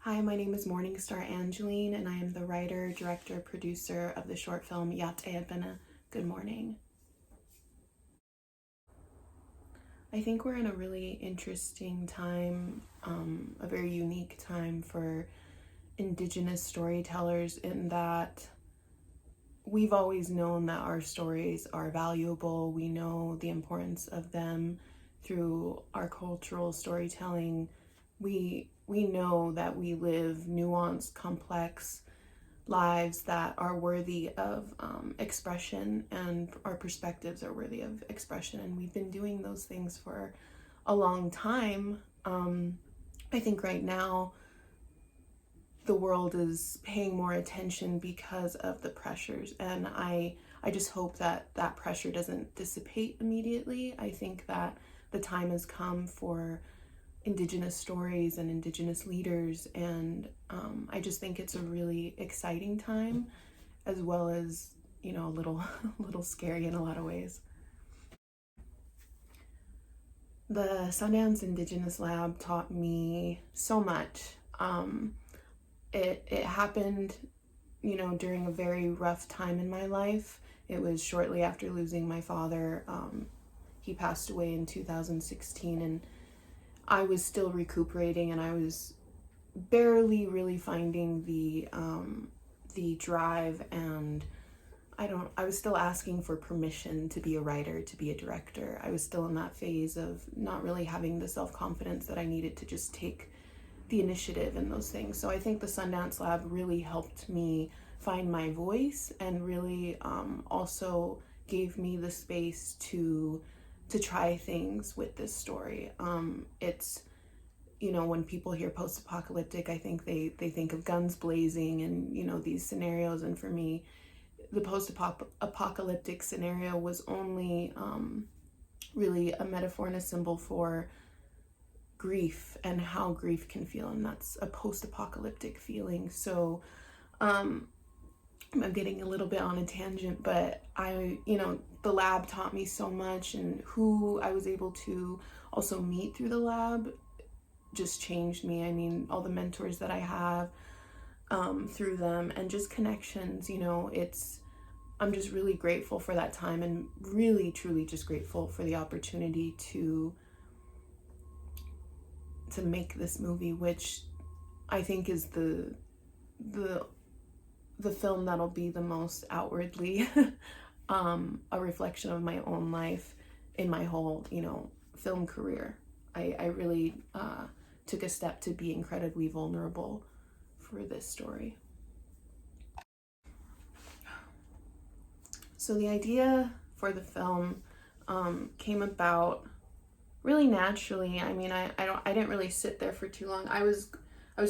Hi, my name is MorningStar Angeline, and I am the writer, director, producer of the short film Yate Ebene. Good morning. I think we're in a really interesting time, a very unique time for Indigenous storytellers in that we've always known that our stories are valuable. We know the importance of them through our cultural storytelling. We know that we live nuanced, complex lives that are worthy of expression, and our perspectives are worthy of expression. And we've been doing those things for a long time. I think right now the world is paying more attention because of the pressures, and I just hope that that pressure doesn't dissipate immediately. I think that the time has come for Indigenous stories and Indigenous leaders, and I just think it's a really exciting time, as well as, you know, a little a little scary in a lot of ways. The Sundance Indigenous Lab taught me so much. It happened, you know, during a very rough time in my life. It was shortly after losing my father. He passed away in 2016, and I was still recuperating, and I was barely really finding the drive, and I was still asking for permission to be a writer, to be a director. I was still in that phase of not really having the self-confidence that I needed to just take the initiative in those things. So I think the Sundance Lab really helped me find my voice, and really also gave me the space to try things with this story. It's, you know, when people hear post-apocalyptic, I think they think of guns blazing and, you know, these scenarios. And for me, the post-apocalyptic scenario was only really a metaphor and a symbol for grief and how grief can feel, and that's a post-apocalyptic feeling. So I'm getting a little bit on a tangent, but the lab taught me so much, and who I was able to also meet through the lab just changed me. I mean, all the mentors that I have through them, and just connections, you know, I'm just really grateful for that time, and really truly just grateful for the opportunity to make this movie, which I think is the film that'll be the most outwardly a reflection of my own life in my whole, you know, film career. I really took a step to be incredibly vulnerable for this story. So the idea for the film came about really naturally. I mean, I didn't really sit there for too long. I was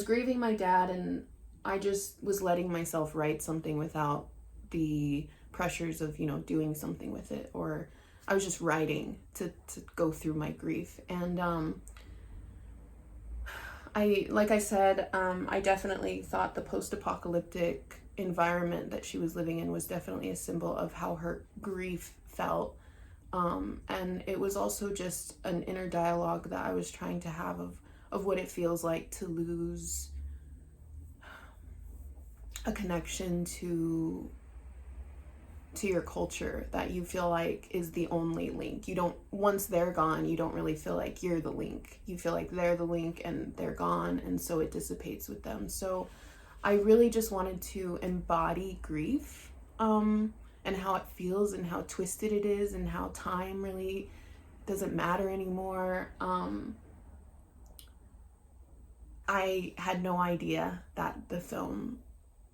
grieving my dad, and I just was letting myself write something without the pressures of, you know, doing something with it, or I was just writing to go through my grief. And like I said, I definitely thought the post-apocalyptic environment that she was living in was definitely a symbol of how her grief felt. And it was also just an inner dialogue that I was trying to have of what it feels like to lose a connection to your culture that you feel like is the only link. You don't, once they're gone, you don't really feel like you're the link. You feel like they're the link and they're gone, and so it dissipates with them. So I really just wanted to embody grief, and how it feels, and how twisted it is, and how time really doesn't matter anymore. I had no idea that the film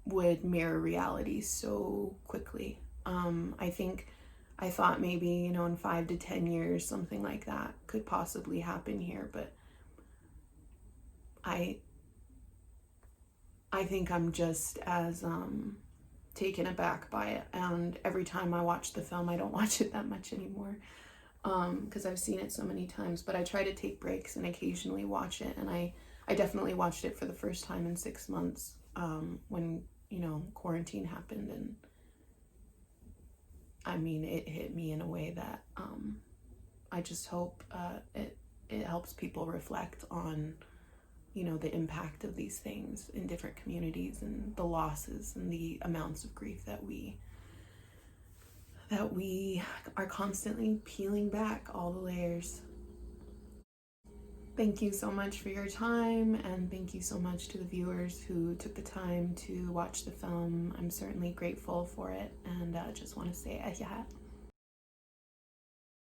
would mirror reality so quickly. I thought maybe, you know, in 5 to 10 years, something like that could possibly happen here, but I think I'm just as taken aback by it. And every time I watch the film, I don't watch it that much anymore, because I've seen it so many times. But I try to take breaks and occasionally watch it, and I definitely watched it for the first time in 6 months, when, you know, quarantine happened. And I mean, it hit me in a way that I just hope it helps people reflect on the impact of these things in different communities and the losses and the amounts of grief that we are constantly peeling back all the layers. Thank you so much for your time, and thank you so much to the viewers who took the time to watch the film. I'm certainly grateful for it, and just want to say